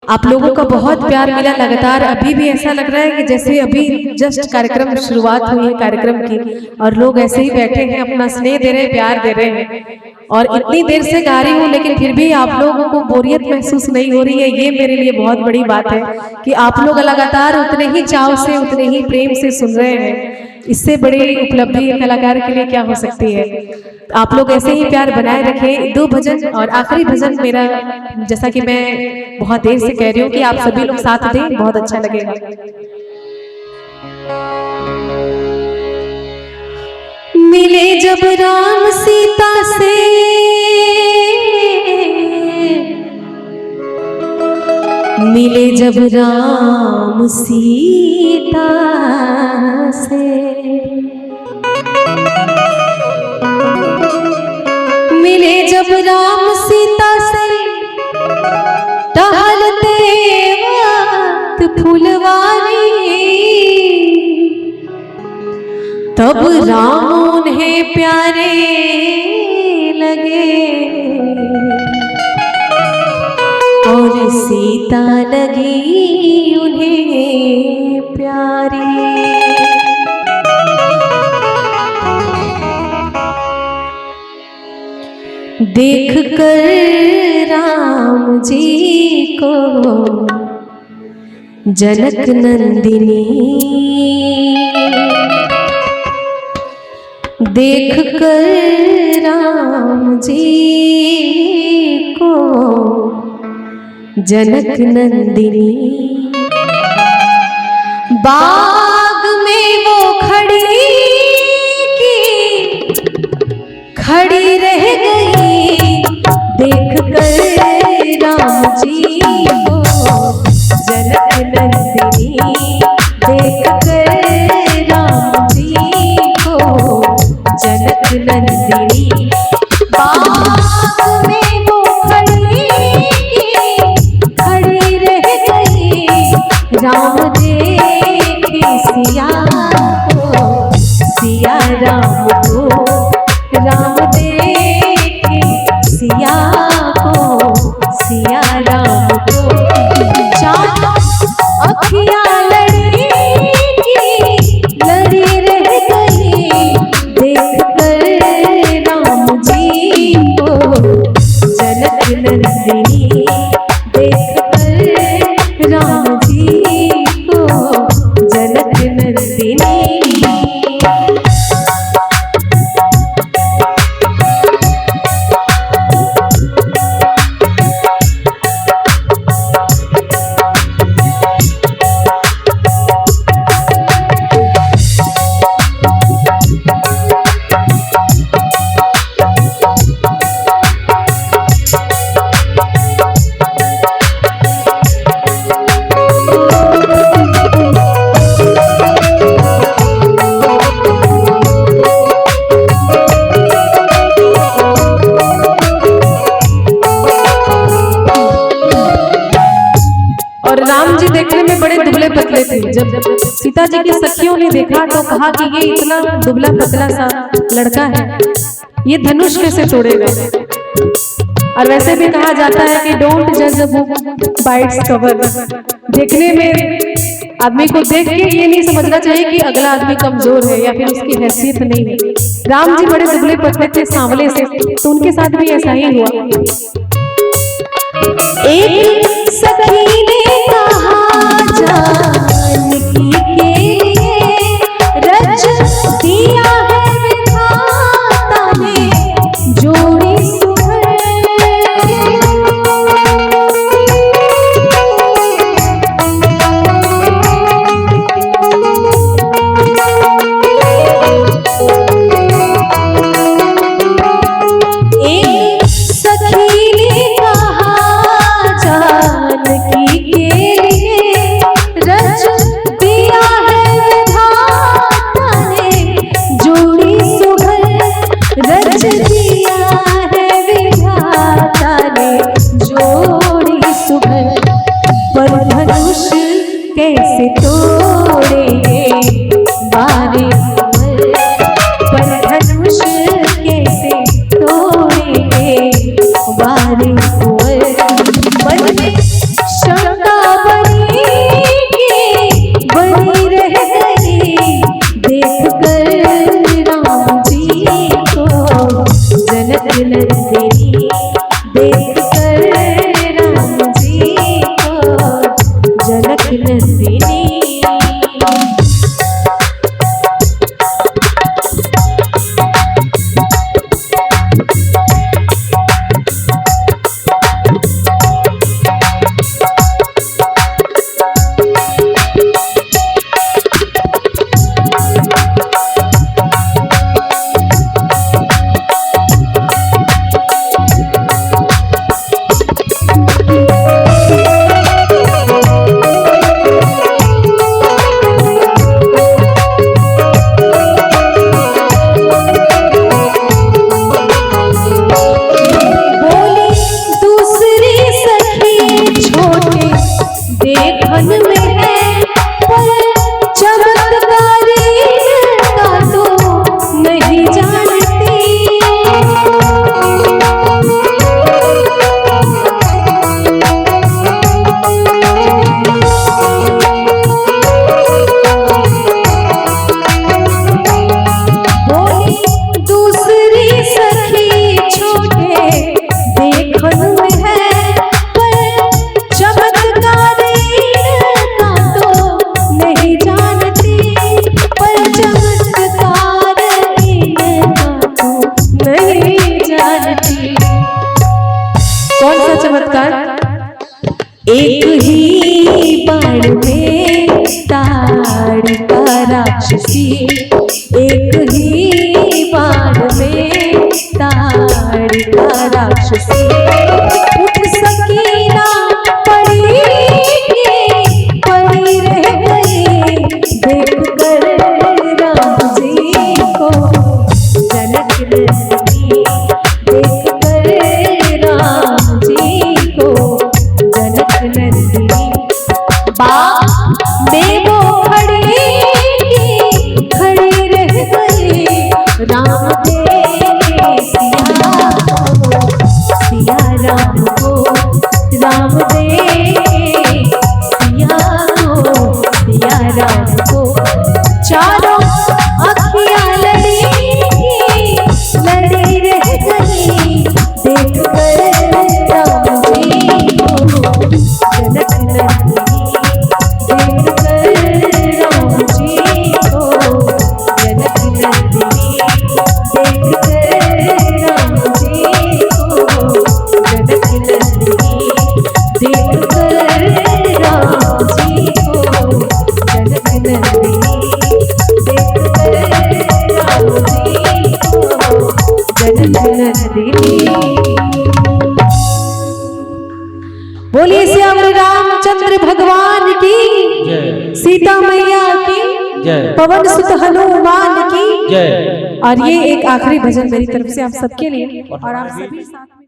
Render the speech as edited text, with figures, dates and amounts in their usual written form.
आप लोगों का बहुत प्यार मिला लगातार। अभी भी ऐसा लग रहा है कि जैसे अभी जस्ट कार्यक्रम शुरुआत हुई है कार्यक्रम की, और लोग ऐसे ही बैठे हैं, अपना स्नेह दे रहे हैं, प्यार दे रहे हैं। और इतनी देर से गा रही हूँ लेकिन फिर भी आप लोगों को बोरियत महसूस नहीं हो रही है, ये मेरे लिए बहुत बड़ी बात है कि आप लोग लगातार उतने ही चाव से, उतने ही प्रेम से सुन रहे हैं। इससे बड़ी उपलब्धि कलाकार के लिए क्या हो सकती है। आप लोग ऐसे ही प्यार बनाए रखें। 2 भजन और आखिरी भजन मेरा, जैसा कि मैं बहुत देर से कह रही हूँ कि आप सभी लोग साथ दें, बहुत अच्छा लगेगा। मिले जब राम सीता से, मिले जब राम सीता से, मिले जब राम सीता से, टहलते वक्त फुलवारी, तब राम उन्हें प्यारे लगे और सीता लगी उन्हें प्यारी। देख कर राम जी को जनक नंदिनी, देख कर राम जी को जनक नंदिनी, बाग में वो खड़ी की खड़ी रह गई। देख कर राम जी को जनक नंदिनी, देख कर राम जी को जनक नंदिनी, बाग में वो खड़ी खड़ी रह गई। राम देखे सिया को, सिया राम को, राम देखे सिया को, सिया राम को। चारों अखियां लड़ी रह गई। देख कर राम जी को जनक नंदिनी, देख कर राम जी को जनक नंदिनी। और राम जी देखने में बड़े दुबले पतले थे। जब सीता जी की सखियों ने देखा तो कहा कि ये इतना दुबला पतला सा लड़का है, ये धनुष कैसे तोड़ेगा। और वैसे भी कहा जाता है कि डोंट जज a book by its cover. देखने में आदमी को देख के ये नहीं समझना चाहिए कि अगला आदमी कमजोर है या फिर उसकी हैसियत नहीं है। राम जी बड़े दुबले पतले थे, सांवले से, तो उनके साथ भी ऐसा ही हुआ। एक सखी ने कहा जानकी के लिए, रच दिया है विधाता ने जोड़ी सुघर। एक सखी ने कहा जानकी के लिए, रच दिया है विधाता ने जोड़ी सुघर। रच दिया है विधाता ने जोड़ी सुघर। पर धनुष कैसे तोड़ेंगे बारे कुंवर, पर धनुष कैसे तोड़ेंगे बारे कुंवर। मन में शंका देखन में है पर चमत्कारी का तो नहीं जानती। कौन सा चमत्कार? एक ही बाण में ताड़का राक्षसी, एक ही बाण में ताड़का राक्षसी। उठ सकी ना पड़ी रह गई, देख कर राम जी को जनक नंदिनी, देख कर राम जी को जनक नंदिनी। बाग में वो खड़ी रह गई, राम दे सिया राम को, राम दे सिया राम को। चारों अखियां लड़ी रह गई, देख कर राम जी को जनक नंदिनी, देख कर राम जी को जनक नंदिनी, देख कर राम जी को जनक नंदिनी, देख कर राम जी को जनक नंदिनी, देख कर राम जी को जनक नंदिनी। बोलिए श्यामल रामचंद्र भगवान की, सीता मैया की, पवन सुत हनुमान की। और ये एक आखिरी भजन मेरी तरफ से आप सबके लिए और आप सभी साथ